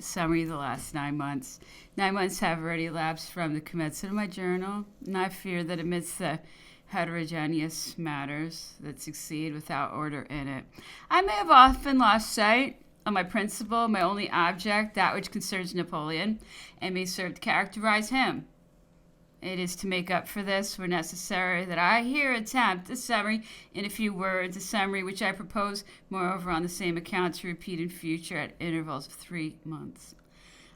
summary of the last 9 months. 9 months have already elapsed from the commencement of my journal, and I fear that amidst the heterogeneous matters that succeed without order in it, I may have often lost sight of my principle, my only object, that which concerns Napoleon, and may serve to characterize him. It is to make up for this, where necessary, that I here attempt a summary in a few words, a summary which I propose, moreover, on the same account to repeat in future at intervals of 3 months.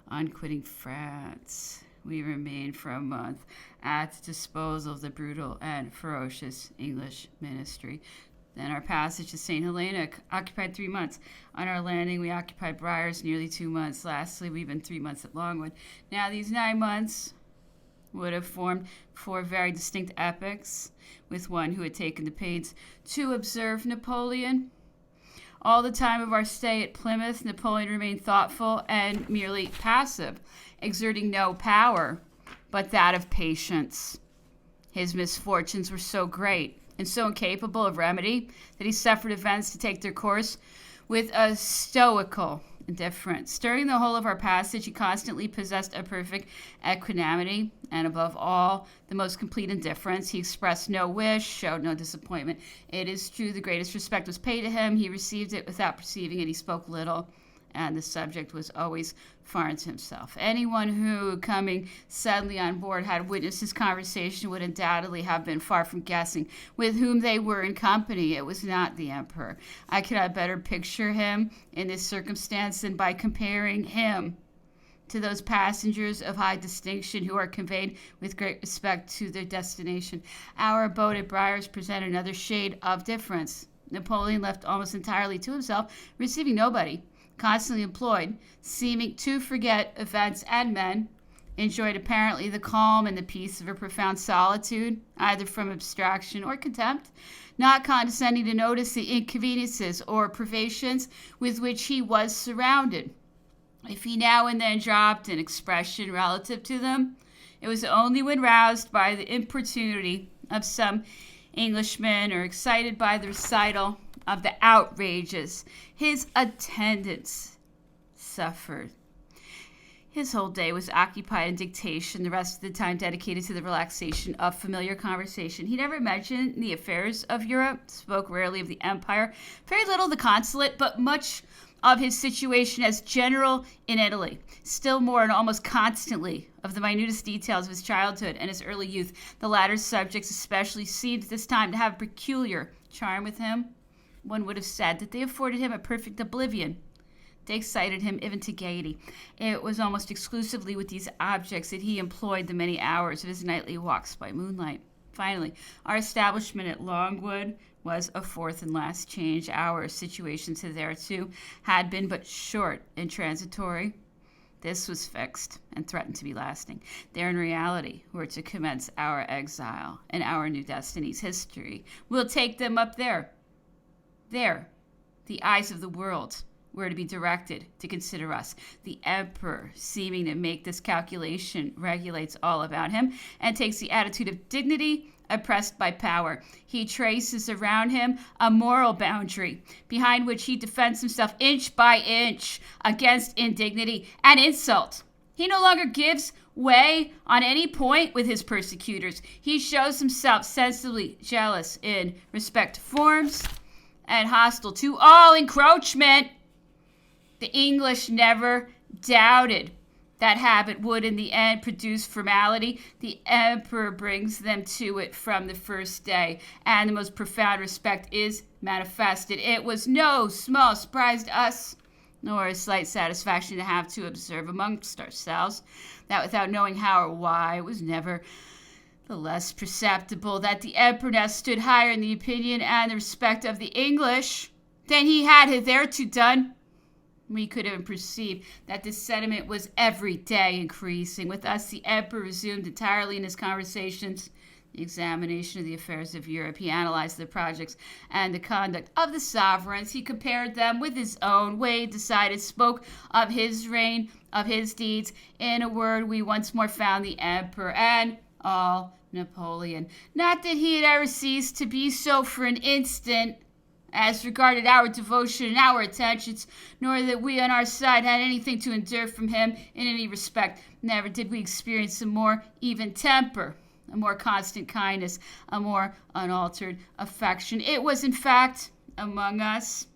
On quitting France, we remained for a month at the disposal of the brutal and ferocious English ministry. Then our passage to St. Helena occupied 3 months. On our landing, we occupied Briars nearly 2 months. Lastly, we've been 3 months at Longwood. Now, these 9 months would have formed 4 very distinct epochs, with one who had taken the pains to observe Napoleon. All the time of our stay at Plymouth, Napoleon remained thoughtful and merely passive, exerting no power but that of patience. His misfortunes were so great and so incapable of remedy that he suffered events to take their course with a stoical indifference. During the whole of our passage, he constantly possessed a perfect equanimity, and above all, the most complete indifference. He expressed no wish, showed no disappointment. It is true the greatest respect was paid to him. He received it without perceiving it. He spoke little, and the subject was always foreign to himself. Anyone who, coming suddenly on board, had witnessed his conversation would undoubtedly have been far from guessing with whom they were in company. It was not the emperor. I cannot better picture him in this circumstance than by comparing him to those passengers of high distinction who are conveyed with great respect to their destination. Our abode at Briars presented another shade of difference. Napoleon, left almost entirely to himself, receiving nobody, constantly employed, seeming to forget events and men, enjoyed apparently the calm and the peace of a profound solitude, either from abstraction or contempt, not condescending to notice the inconveniences or privations with which he was surrounded. If he now and then dropped an expression relative to them, it was only when roused by the importunity of some Englishman or excited by the recital of the outrages his attendants suffered. His whole day was occupied in dictation, the rest of the time dedicated to the relaxation of familiar conversation. He never mentioned the affairs of Europe, spoke rarely of the empire, very little of the consulate, but much of his situation as general in Italy, still more and almost constantly of the minutest details of his childhood and his early youth. The latter subjects especially seemed at this time to have peculiar charm with him. One would have said that they afforded him a perfect oblivion. They excited him even to gaiety. It was almost exclusively with these objects that he employed the many hours of his nightly walks by moonlight. Finally, our establishment at Longwood was a fourth and last change. Our situation thereto had been but short and transitory. This was fixed and threatened to be lasting. There in reality were to commence our exile and our new destinies. History will take them up there. There, the eyes of the world were to be directed to consider us. The emperor, seeming to make this calculation, regulates all about him and takes the attitude of dignity oppressed by power. He traces around him a moral boundary behind which he defends himself inch by inch against indignity and insult. He no longer gives way on any point with his persecutors. He shows himself sensibly jealous in respect to forms and hostile to all encroachment. The English never doubted that habit would in the end produce formality. The emperor brings them to it from the first day, and the most profound respect is manifested. It was no small surprise to us, nor a slight satisfaction to have to observe amongst ourselves that without knowing how or why, it was never the less perceptible that the emperor now stood higher in the opinion and the respect of the English than he had hitherto done. We could have perceived that this sentiment was every day increasing. With us, the emperor resumed entirely in his conversations the examination of the affairs of Europe. He analyzed the projects and the conduct of the sovereigns. He compared them with his own, weighed, decided, spoke of his reign, of his deeds. In a word, we once more found the emperor and all Napoleon. Not that he had ever ceased to be so for an instant. as regarded our devotion and our attentions, nor that we on our side had anything to endure from him in any respect. Never did we experience a more even temper, a more constant kindness, a more unaltered affection. It was, in fact, among us,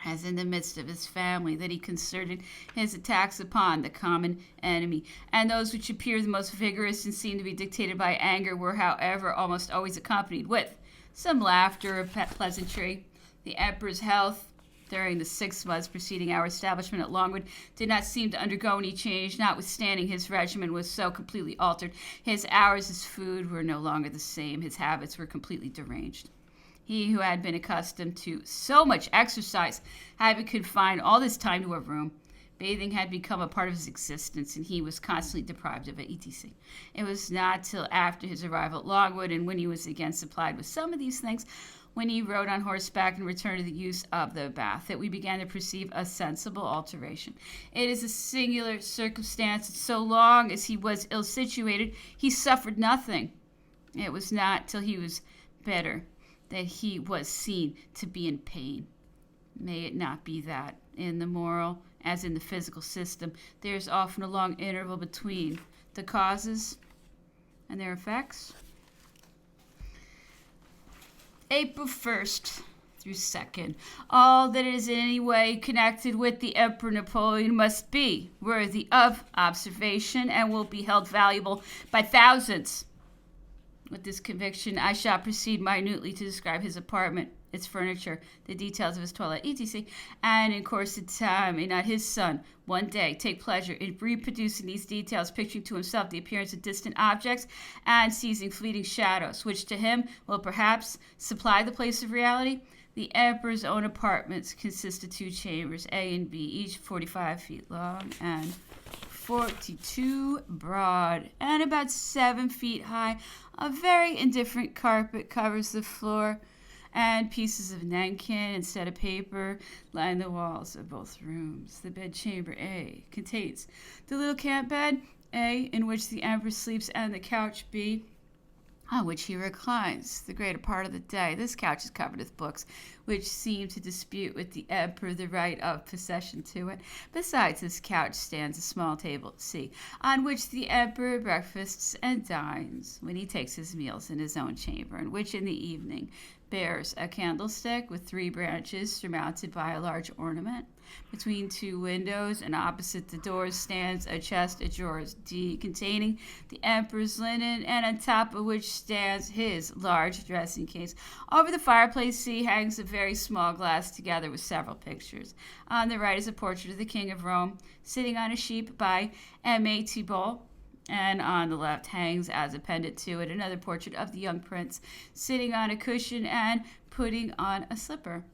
as in the midst of his family, that he concerted his attacks upon the common enemy. And those which appeared the most vigorous and seemed to be dictated by anger were, however, almost always accompanied with some laughter or pleasantry. The emperor's health during the 6 months preceding our establishment at Longwood did not seem to undergo any change, notwithstanding his regimen was so completely altered. His hours as food were no longer the same. His habits were completely deranged. He who had been accustomed to so much exercise had been confined all this time to a room. Bathing had become a part of his existence, and he was constantly deprived of it, etc. It was not till after his arrival at Longwood, and when he was again supplied with some of these things, when he rode on horseback and returned to the use of the bath, that we began to perceive a sensible alteration. It is a singular circumstance that so long as he was ill-situated, he suffered nothing. It was not till he was better that he was seen to be in pain. May it not be that in the moral, as in the physical system, there is often a long interval between the causes and their effects. April 1st through 2nd. All that is in any way connected with the Emperor Napoleon must be worthy of observation and will be held valuable by thousands. With this conviction, I shall proceed minutely to describe his apartment, its furniture, the details of his toilet, etc., and in course of time, may not his son one day take pleasure in reproducing these details, picturing to himself the appearance of distant objects and seizing fleeting shadows, which to him will perhaps supply the place of reality? The emperor's own apartments consist of 2 chambers, A and B, each 45 feet long and 42 broad and about 7 feet high. A very indifferent carpet covers the floor, and pieces of nankin instead of paper line the walls of both rooms. The bedchamber A contains the little camp bed A, in which the emperor sleeps, and the couch B, on which he reclines the greater part of the day. This couch is covered with books, which seem to dispute with the emperor the right of possession to it. Besides this couch stands a small table, C, on which the emperor breakfasts and dines when he takes his meals in his own chamber, and which in the evening bears a candlestick with 3 branches surmounted by a large ornament. Between 2 windows and opposite the doors stands a chest of drawers, D, containing the emperor's linen, and on top of which stands his large dressing case. Over the fireplace, C, hangs a very small glass together with several pictures. On the right is a portrait of the King of Rome, sitting on a sheep by M.A. Thibault, and on the left hangs, as appended to it, another portrait of the young prince, sitting on a cushion and putting on a slipper.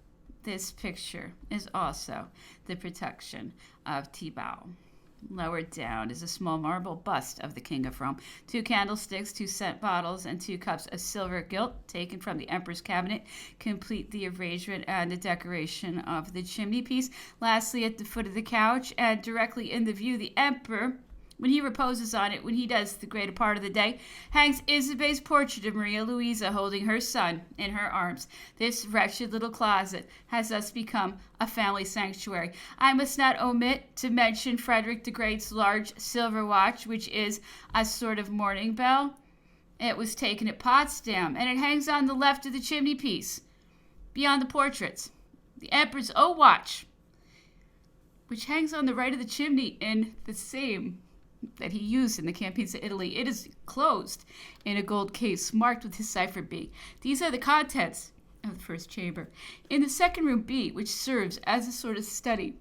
This picture is also the production of Thibault. Lower down is a small marble bust of the King of Rome, 2 candlesticks, 2 scent bottles, and 2 cups of silver gilt taken from the emperor's cabinet complete the arrangement and the decoration of the chimney piece. Lastly, at the foot of the couch and directly in the view, the emperor, when he reposes on it, when he does the greater part of the day, hangs Isabe's portrait of Maria Louisa holding her son in her arms. This wretched little closet has thus become a family sanctuary. I must not omit to mention Frederick the Great's large silver watch, which is a sort of mourning bell. It was taken at Potsdam, and it hangs on the left of the chimney piece, beyond the portraits. The emperor's own watch, which hangs on the right of the chimney in the same that he used in the campaigns of Italy. It is closed in a gold case marked with his cipher B. These are the contents of the first chamber. In the second room B, which serves as a sort of study,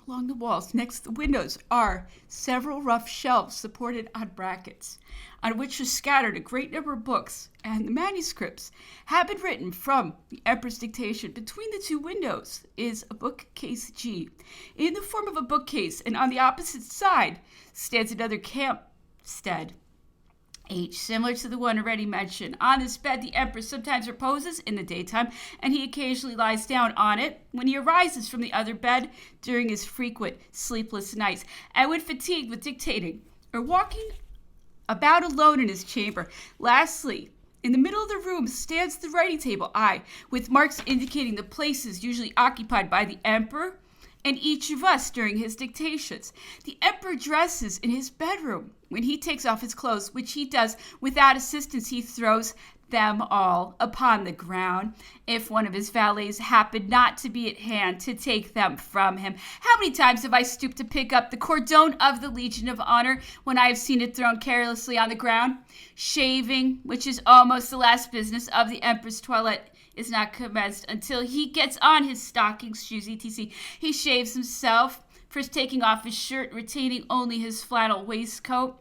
along the walls next to the windows are several rough shelves supported on brackets, on which are scattered a great number of books, and the manuscripts have been written from the emperor's dictation. Between the 2 windows is a bookcase G, in the form of a bookcase, and on the opposite side stands another campstead H, similar to the one already mentioned. On this bed, the emperor sometimes reposes in the daytime, and he occasionally lies down on it when he arises from the other bed during his frequent sleepless nights, and when fatigued with dictating or walking about alone in his chamber. Lastly, In the middle of the room stands the writing table, with marks indicating the places usually occupied by the emperor and each of us during his dictations. The emperor dresses in his bedroom. When he takes off his clothes, which he does without assistance, he throws them all upon the ground. If one of his valets happened not to be at hand to take them from him. How many times have I stooped to pick up the cordon of the Legion of Honor when I have seen it thrown carelessly on the ground? Shaving, which is almost the last business of the emperor's toilet, is not commenced until he gets on his stockings, shoes, etc. He shaves himself, first taking off his shirt, retaining only his flannel waistcoat,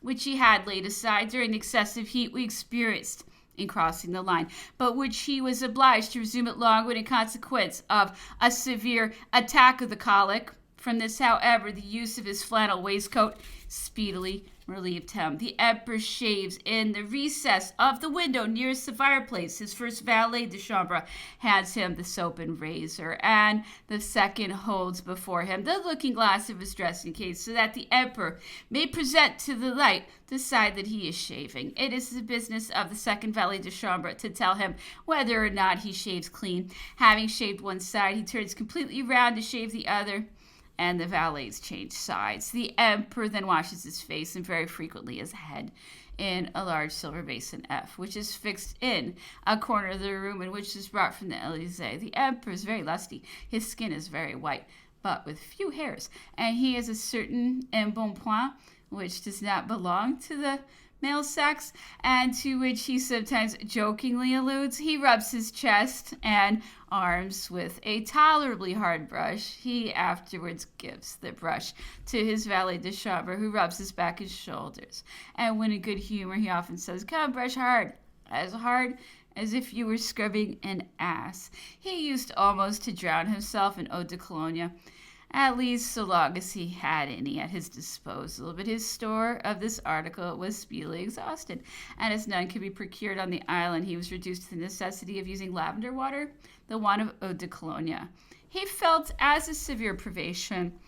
which he had laid aside during the excessive heat we experienced in crossing the line, but which he was obliged to resume at Longwood in consequence of a severe attack of the colic. From this, however, the use of his flannel waistcoat speedily relieved him. The emperor shaves in the recess of the window nearest the fireplace. His first valet de chambre hands him the soap and razor, and the second holds before him the looking glass of his dressing case, so that the emperor may present to the light the side that he is shaving. It is the business of the second valet de chambre to tell him whether or not he shaves clean. Having shaved one side, he turns completely round to shave the other, and the valets change sides. The emperor then washes his face and very frequently his head in a large silver basin F, which is fixed in a corner of the room and which is brought from the Elysee. The emperor is very lusty. His skin is very white, but with few hairs, and he has a certain embonpoint which does not belong to the male sex, and to which he sometimes jokingly alludes. He rubs his chest and arms with a tolerably hard brush. He afterwards gives the brush to his valet de chambre, who rubs his back and shoulders. And when in good humor, he often says, "Come, brush hard as if you were scrubbing an ass." He used almost to drown himself in eau de cologne, at least so long as he had any at his disposal, but his store of this article was speedily exhausted, and as none could be procured on the island, he was reduced to the necessity of using lavender water, the want of eau de cologne. He felt as a severe privation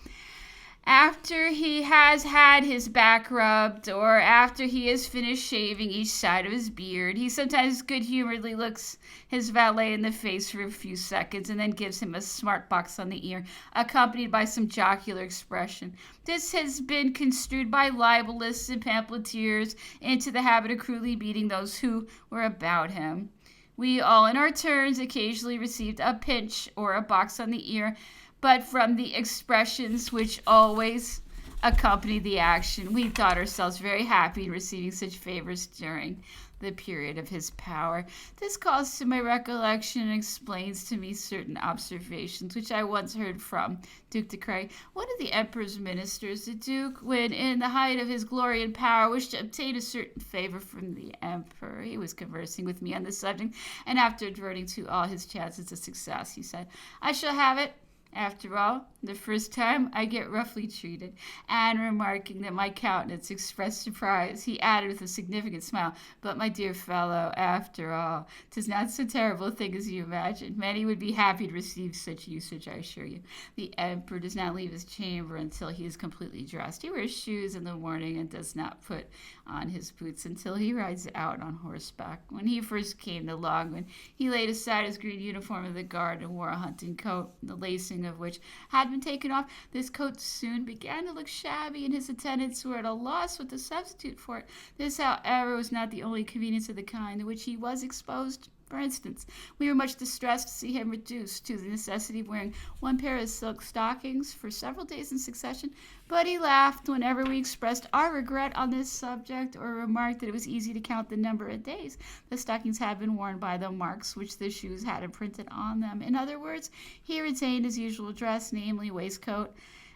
after he has had his back rubbed, or after he has finished shaving each side of his beard. He sometimes good-humoredly looks his valet in the face for a few seconds and then gives him a smart box on the ear, accompanied by some jocular expression. This has been construed by libelists and pamphleteers into the habit of cruelly beating those who were about him. We all, in our turns, occasionally received a pinch or a box on the ear, but from the expressions which always accompanied the action, we thought ourselves very happy in receiving such favors during the period of his power. This calls to my recollection and explains to me certain observations which I once heard from Duke de Craye, one of the emperor's ministers. The duke, when in the height of his glory and power, wished to obtain a certain favor from the emperor. He was conversing with me on the subject, and after adverting to all his chances of success, he said, "I shall have it. After all, the first time I get roughly treated." And remarking that my countenance expressed surprise, he added with a significant smile, "But, my dear fellow, after all, 'tis not so terrible a thing as you imagine. Many would be happy to receive such usage, I assure you. The emperor does not leave his chamber until he is completely dressed. He wears shoes in the morning and does not put on his boots until he rides out on horseback. When he first came to Longwood, he laid aside his green uniform of the guard and wore a hunting coat, the lacing of which had been taken off. This coat soon began to look shabby, and his attendants were at a loss what to substitute for it. This, however, was not the only inconvenience of the kind to which he was exposed. For instance, we were much distressed to see him reduced to the necessity of wearing one pair of silk stockings for several days in succession, but he laughed whenever we expressed our regret on this subject, or remarked that it was easy to count the number of days the stockings had been worn by the marks which the shoes had imprinted on them. In other words, he retained his usual dress, namely waistcoat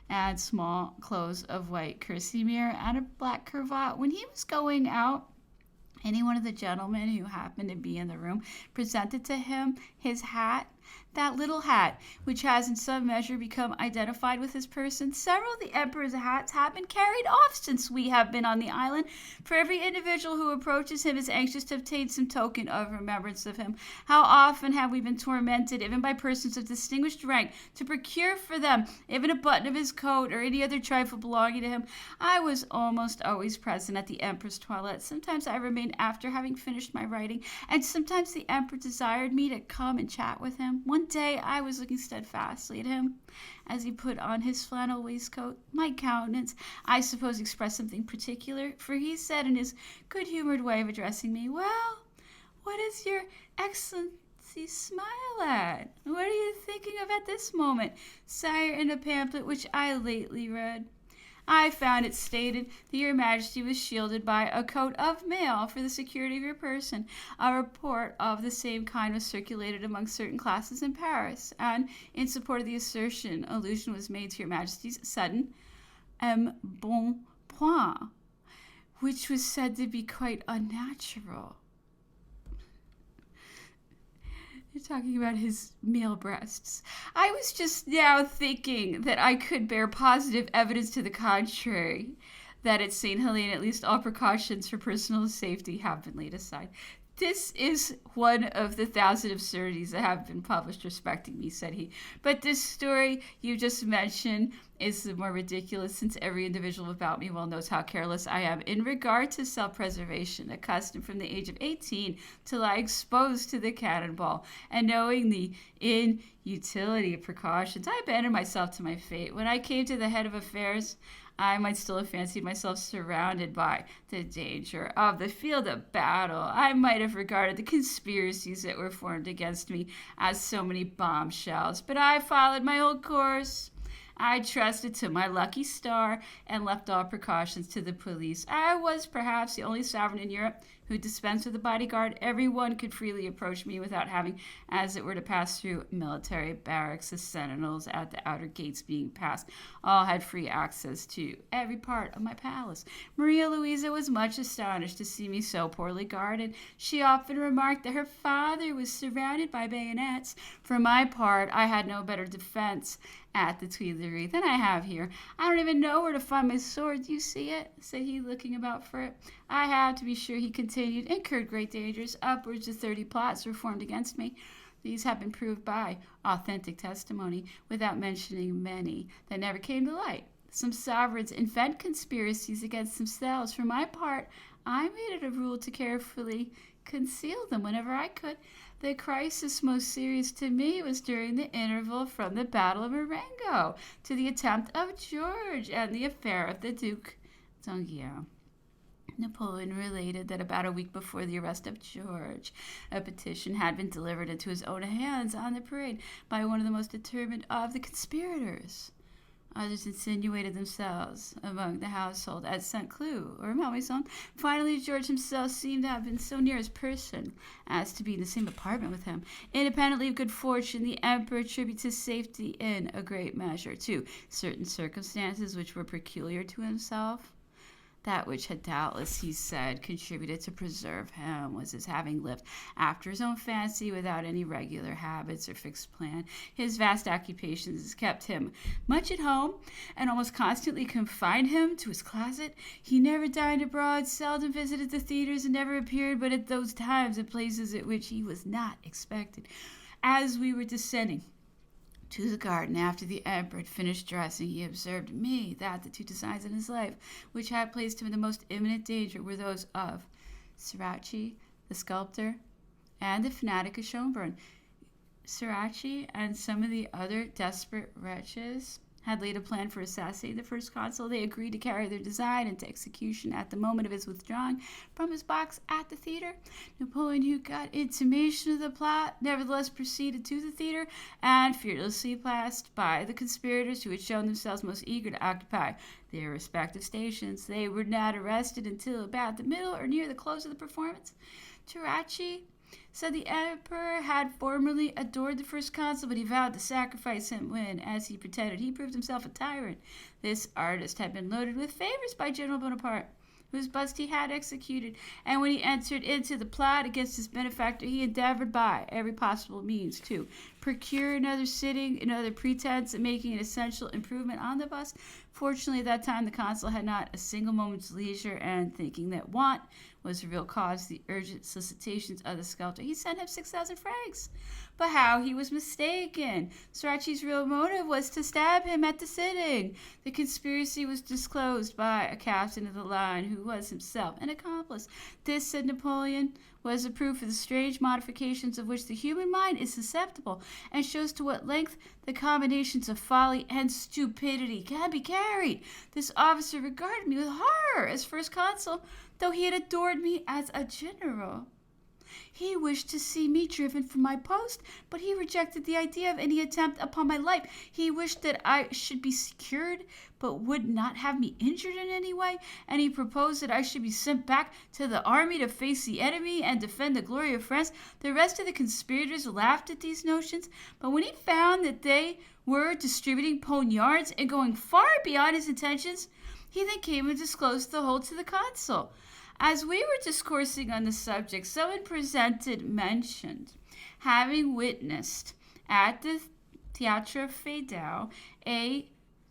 and small clothes of white kerseymere and a black cravat. When he was going out, any one of the gentlemen who happened to be in the room presented to him his hat that little hat, which has in some measure become identified with his person. Several of the emperor's hats have been carried off since we have been on the island, for every individual who approaches him is anxious to obtain some token of remembrance of him. How often have we been tormented, even by persons of distinguished rank, to procure for them even a button of his coat or any other trifle belonging to him. I was almost always present at the emperor's toilette. Sometimes I remained after having finished my writing, and sometimes the emperor desired me to come and chat with him. One day I was looking steadfastly at him as he put on his flannel waistcoat. My countenance, I suppose, expressed something particular, for he said in his good-humored way of addressing me, "Well, what is your excellency smile at? What are you thinking of at this moment, sire?" In a pamphlet which I lately read, I found it stated that your majesty was shielded by a coat of mail for the security of your person. A report of the same kind was circulated among certain classes in Paris, and in support of the assertion, allusion was made to your majesty's sudden embonpoint, which was said to be quite unnatural. You're talking about his male breasts. I was just now thinking that I could bear positive evidence to the contrary, that at St. Helene at least all precautions for personal safety have been laid aside. This is one of the 1,000 absurdities that have been published respecting me, said he. But this story you just mentioned is the more ridiculous, since every individual about me well knows how careless I am in regard to self-preservation, accustomed from the age of 18 to lie exposed to the cannonball, and knowing the inutility of precautions, I abandoned myself to my fate. When I came to the head of affairs, I might still have fancied myself surrounded by the danger of the field of battle. I might have regarded the conspiracies that were formed against me as so many bombshells, but I followed my old course. I trusted to my lucky star and left all precautions to the police. I was perhaps the only sovereign in Europe who dispensed with a bodyguard. Everyone could freely approach me without having, as it were, to pass through military barracks. The sentinels at the outer gates being passed all had free access to every part of my palace. Maria Louisa was much astonished to see me so poorly guarded. She often remarked that her father was surrounded by bayonets. For my part, I had no better defense at the Tuileries than I have here. I don't even know where to find my sword. Do you see it?" said he, looking about for it. "I have, to be sure," he continued, "incurred great dangers. Upwards of 30 plots were formed against me. These have been proved by authentic testimony, without mentioning many that never came to light. Some sovereigns invent conspiracies against themselves. For my part, I made it a rule to carefully conceal them whenever I could. The crisis most serious to me was during the interval from the Battle of Marengo to the attempt of George and the affair of the Duke d'Enghien." Napoleon related that about a week before the arrest of George, a petition had been delivered into his own hands on the parade by one of the most determined of the conspirators. Others insinuated themselves among the household at St. Cloud or Malmaison. Finally, George himself seemed to have been so near his person as to be in the same apartment with him. Independently of good fortune, the emperor attributes his safety in a great measure to certain circumstances which were peculiar to himself. That which had doubtless, he said, contributed to preserve him was his having lived after his own fancy without any regular habits or fixed plan. His vast occupations kept him much at home and almost constantly confined him to his closet. He never dined abroad, seldom visited the theaters, and never appeared but at those times and places at which he was not expected. As we were descending to the garden after the emperor had finished dressing, he observed me that the two designs in his life which had placed him in the most imminent danger were those of Ceracchi, the sculptor, and the fanatic of Schönbrunn. Ceracchi and some of the other desperate wretches had laid a plan for assassinating the first consul. They agreed to carry their design into execution at the moment of his withdrawing from his box at the theater. Napoleon, who got intimation of the plot, nevertheless proceeded to the theater and, fearlessly passed by the conspirators who had shown themselves most eager to occupy their respective stations. They were not arrested until about the middle or near the close of the performance. Ceracchi said the emperor had formerly adored the first consul, but he vowed to sacrifice him when, as he pretended, he proved himself a tyrant. This artist had been loaded with favors by General Bonaparte, whose bust he had executed. And when he entered into the plot against his benefactor, he endeavored by every possible means to procure another sitting, another pretense of making an essential improvement on the bust. Fortunately, at that time, the consul had not a single moment's leisure, and thinking that want was the real cause of the urgent solicitations of the sculptor, he sent him 6,000 francs. But how he was mistaken. Strachey's real motive was to stab him at the sitting. The conspiracy was disclosed by a captain of the line who was himself an accomplice. This, said Napoleon, was a proof of the strange modifications of which the human mind is susceptible, and shows to what length the combinations of folly and stupidity can be carried. This officer regarded me with horror as first consul, though he had adored me as a general. He wished to see me driven from my post, but he rejected the idea of any attempt upon my life. He wished that I should be secured, but would not have me injured in any way, and he proposed that I should be sent back to the army to face the enemy and defend the glory of France. The rest of the conspirators laughed at these notions, but when he found that they were distributing poniards and going far beyond his intentions, he then came and disclosed the whole to the consul. As we were discoursing on the subject, someone presented mentioned having witnessed at the Théâtre Feydeau a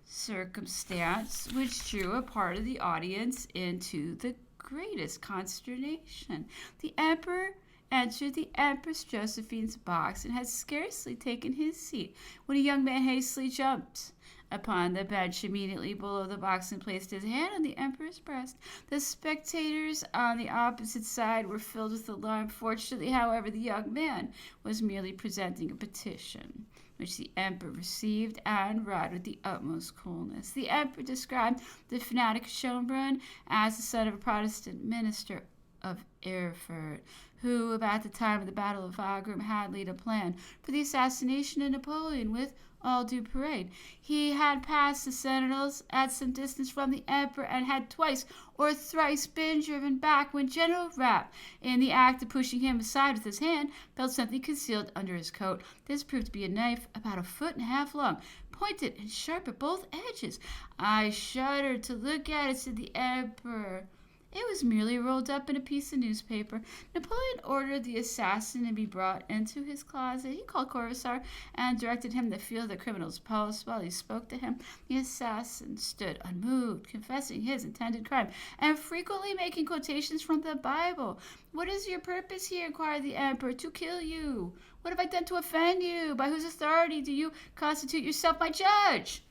circumstance which drew a part of the audience into the greatest consternation. The emperor entered the Empress Josephine's box and had scarcely taken his seat when a young man hastily jumped upon the bench immediately below the box and placed his hand on the emperor's breast. The spectators on the opposite side were filled with alarm. Fortunately, however, the young man was merely presenting a petition, which the emperor received and read with the utmost coolness. The emperor described the fanatic Schönbrunn as the son of a Protestant minister of Erfurt, who, about the time of the Battle of Wagram, had laid a plan for the assassination of Napoleon with all due parade. He had passed the sentinels at some distance from the emperor and had twice or thrice been driven back when General Rapp, in the act of pushing him aside with his hand, felt something concealed under his coat. This proved to be a knife about 1.5 feet long, pointed and sharp at both edges. I shuddered to look at it, said the emperor. It was merely rolled up in a piece of newspaper. Napoleon ordered the assassin to be brought into his closet. He called Corvisart and directed him to feel the criminal's pulse while he spoke to him. The assassin stood unmoved, confessing his intended crime, and frequently making quotations from the Bible. "What is your purpose here?" inquired the emperor. "To kill you." "What have I done to offend you? By whose authority do you constitute yourself my judge?"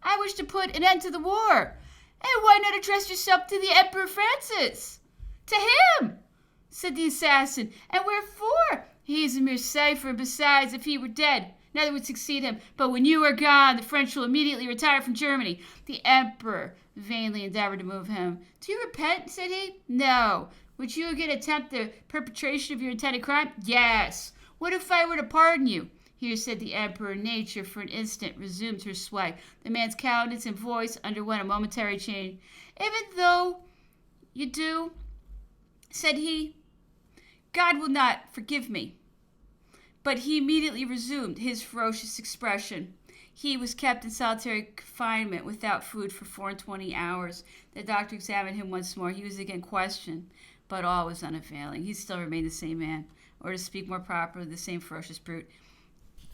"I wish to put an end to the war." "And why not address yourself to the Emperor Francis?" "To him," said the assassin. "And wherefore?" "He is a mere cipher, and besides, if he were dead, another would succeed him. But when you are gone, the French will immediately retire from Germany." The emperor vainly endeavored to move him. "Do you repent?" said he. "No." "Would you again attempt the perpetration of your intended crime?" "Yes." "What if I were to pardon you?" Here, said the emperor, nature for an instant resumed her sway. The man's countenance and voice underwent a momentary change. "Even though you do," said he, "God will not forgive me." But he immediately resumed his ferocious expression. He was kept in solitary confinement without food for 24 hours. The doctor examined him once more. He was again questioned, but all was unavailing. He still remained the same man, or to speak more properly, the same ferocious brute.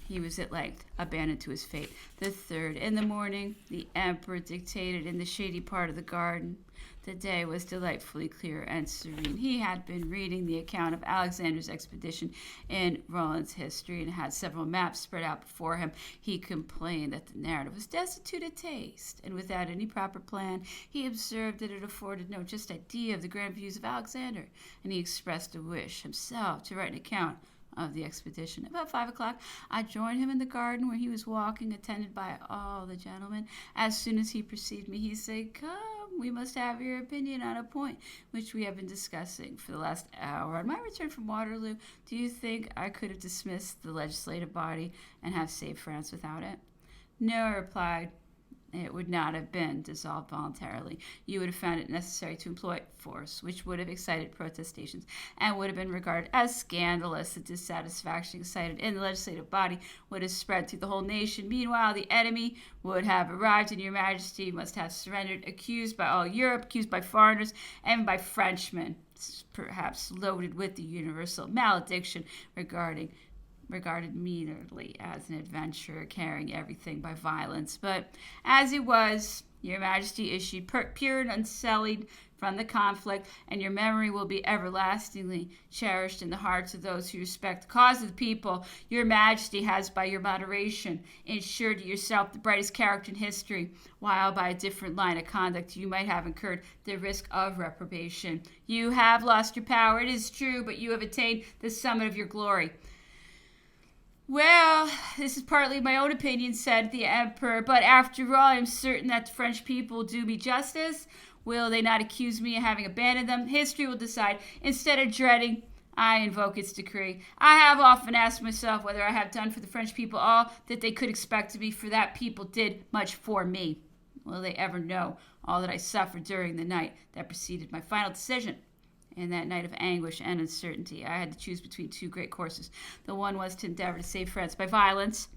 He was at length abandoned to his fate. The third, in the morning, the emperor dictated in the shady part of the garden. The day was delightfully clear and serene. He had been reading the account of Alexander's expedition in Roland's history and had several maps spread out before him. He complained that the narrative was destitute of taste, and without any proper plan. He observed that it afforded no just idea of the grand views of Alexander, and he expressed a wish himself to write an account of the expedition. About 5 o'clock, I joined him in the garden where he was walking, attended by all the gentlemen. As soon as he perceived me, he said, "Come, we must have your opinion on a point which we have been discussing for the last hour. On my return from Waterloo, do you think I could have dismissed the legislative body and have saved France without it?" "No," I replied. It would not have been dissolved voluntarily. You would have found it necessary to employ force, which would have excited protestations and would have been regarded as scandalous. The dissatisfaction excited in the legislative body would have spread through the whole nation. Meanwhile, the enemy would have arrived, and your majesty must have surrendered, accused by all Europe, accused by foreigners, and by Frenchmen, perhaps loaded with the universal malediction regarded merely as an adventurer carrying everything by violence. But as it was, your majesty issued pure and unsullied from the conflict, and your memory will be everlastingly cherished in the hearts of those who respect the cause of the people. Your majesty has, by your moderation, ensured to yourself the brightest character in history, while by a different line of conduct you might have incurred the risk of reprobation. You have lost your power, it is true, but you have attained the summit of your glory. Well, this is partly my own opinion, said the emperor, but after all, I am certain that the French people will do me justice. Will they not accuse me of having abandoned them? History will decide. Instead of dreading, I invoke its decree. I have often asked myself whether I have done for the French people all that they could expect of me, for that people did much for me. Will they ever know all that I suffered during the night that preceded my final decision? In that night of anguish and uncertainty, I had to choose between two great courses. The one was to endeavor to save France by violence,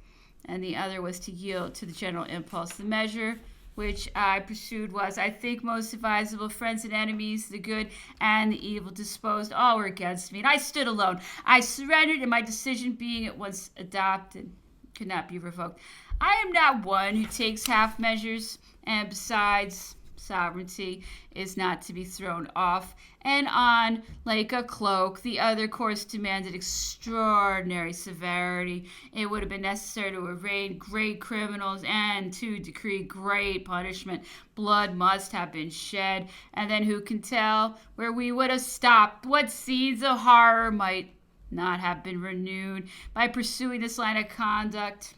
and the other was to yield to the general impulse. The measure which I pursued was, I think, most advisable. Friends and enemies, the good and the evil disposed, all were against me, and I stood alone. I surrendered, and my decision, being at once adopted, could not be revoked. I am not one who takes half measures, and besides, sovereignty is not to be thrown off and on like a cloak. The other course demanded extraordinary severity. It would have been necessary to arraign great criminals and to decree great punishment. Blood must have been shed, and then who can tell where we would have stopped? What scenes of horror might not have been renewed by pursuing this line of conduct?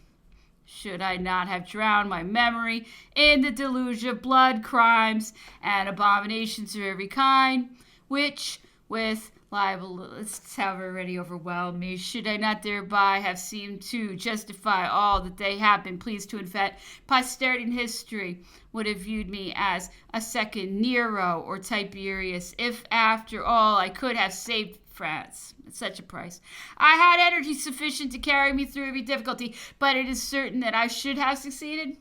Should I not have drowned my memory in the deluge of blood, crimes, and abominations of every kind, which, with libelists, have already overwhelmed me? Should I not thereby have seemed to justify all that they have been pleased to invent? Posterity and history would have viewed me as a second Nero or Tiberius, if after all I could have saved France at such a price. I had energy sufficient to carry me through every difficulty, but it is certain that I should have succeeded.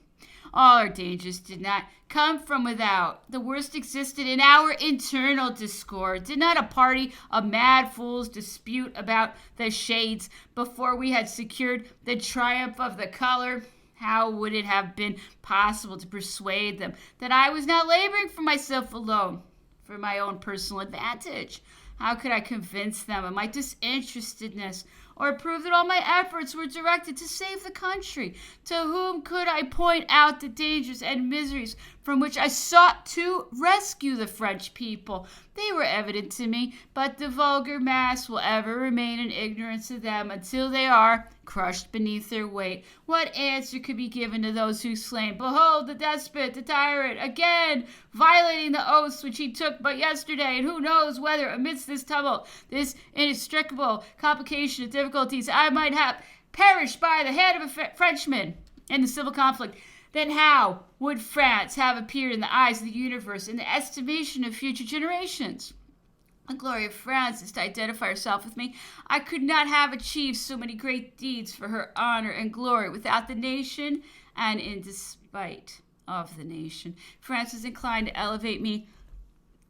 All our dangers did not come from without. The worst existed in our internal discord. Did not a party of mad fools dispute about the shades before we had secured the triumph of the color? How would it have been possible to persuade them that I was not laboring for myself alone, for my own personal advantage? How could I convince them of my disinterestedness, or prove that all my efforts were directed to save the country? To whom could I point out the dangers and miseries from which I sought to rescue the French people? They were evident to me, but the vulgar mass will ever remain in ignorance of them until they are crushed beneath their weight. What answer could be given to those who exclaim, "Behold the despot, the tyrant, again violating the oaths which he took but yesterday, and who knows whether amidst this tumult, this inextricable complication of difficulties, I might have perished by the hand of a Frenchman in the civil conflict? Then how would France have appeared in the eyes of the universe, in the estimation of future generations? The glory of France is to identify herself with me. I could not have achieved so many great deeds for her honor and glory without the nation, and in despite of the nation. France is inclined to elevate me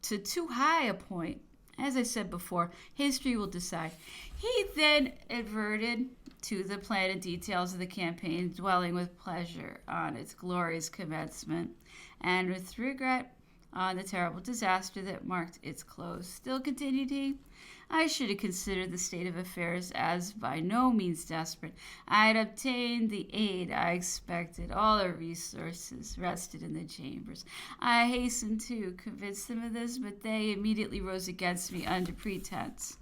to too high a point. As I said before, history will decide." He then adverted to the plan and details of the campaign, dwelling with pleasure on its glorious commencement, and with regret on the terrible disaster that marked its close. "Still," continued he, "I should have considered the state of affairs as by no means desperate. I had obtained the aid I expected. All our resources rested in the chambers. I hastened to convince them of this, but they immediately rose against me under pretense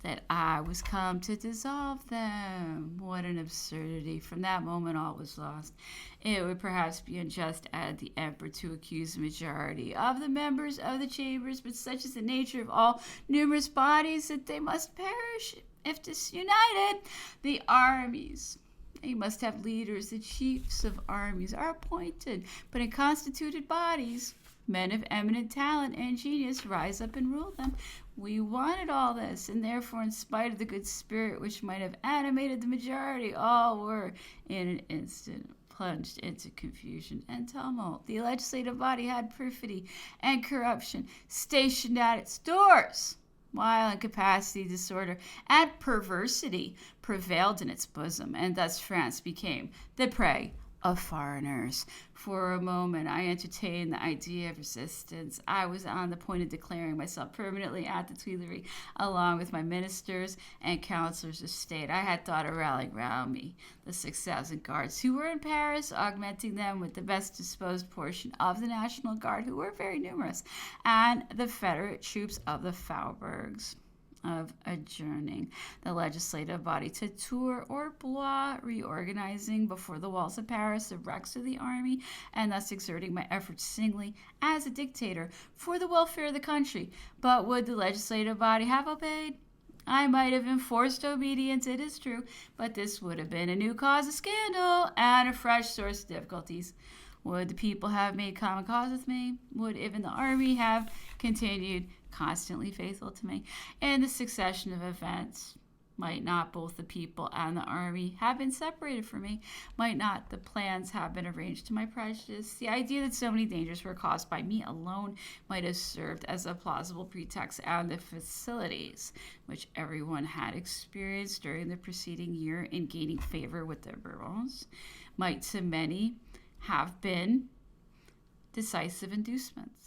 that I was come to dissolve them. What an absurdity! From that moment all was lost. It would perhaps be unjust," added the emperor, "to accuse the majority of the members of the chambers, but such is the nature of all numerous bodies that they must perish if disunited. The armies You must have leaders. The chiefs of armies are appointed, but in constituted bodies. Men of eminent talent and genius rise up and rule them. We wanted all this, and therefore, in spite of the good spirit which might have animated the majority, all were, in an instant, plunged into confusion and tumult. The legislative body had perfidy and corruption stationed at its doors, while incapacity, disorder, and perversity prevailed in its bosom, and thus France became the prey of foreigners. For a moment, I entertained the idea of resistance. I was on the point of declaring myself permanently at the Tuileries, along with my ministers and counselors of state. I had thought of rallying round me the 6,000 guards who were in Paris, augmenting them with the best disposed portion of the National Guard, who were very numerous, and the Federate troops of the Faubourgs, of adjourning the legislative body to Tours or Blois, reorganizing before the walls of Paris the wrecks of the army, and thus exerting my efforts singly as a dictator for the welfare of the country. But would the legislative body have obeyed? I might have enforced obedience, it is true, but this would have been a new cause of scandal and a fresh source of difficulties. Would the people have made common cause with me? Would even the army have continued constantly faithful to me? In the succession of events, might not both the people and the army have been separated from me? Might not the plans have been arranged to my prejudice? The idea that so many dangers were caused by me alone might have served as a plausible pretext, and the facilities which everyone had experienced during the preceding year in gaining favor with the Bourbons might to many have been decisive inducements.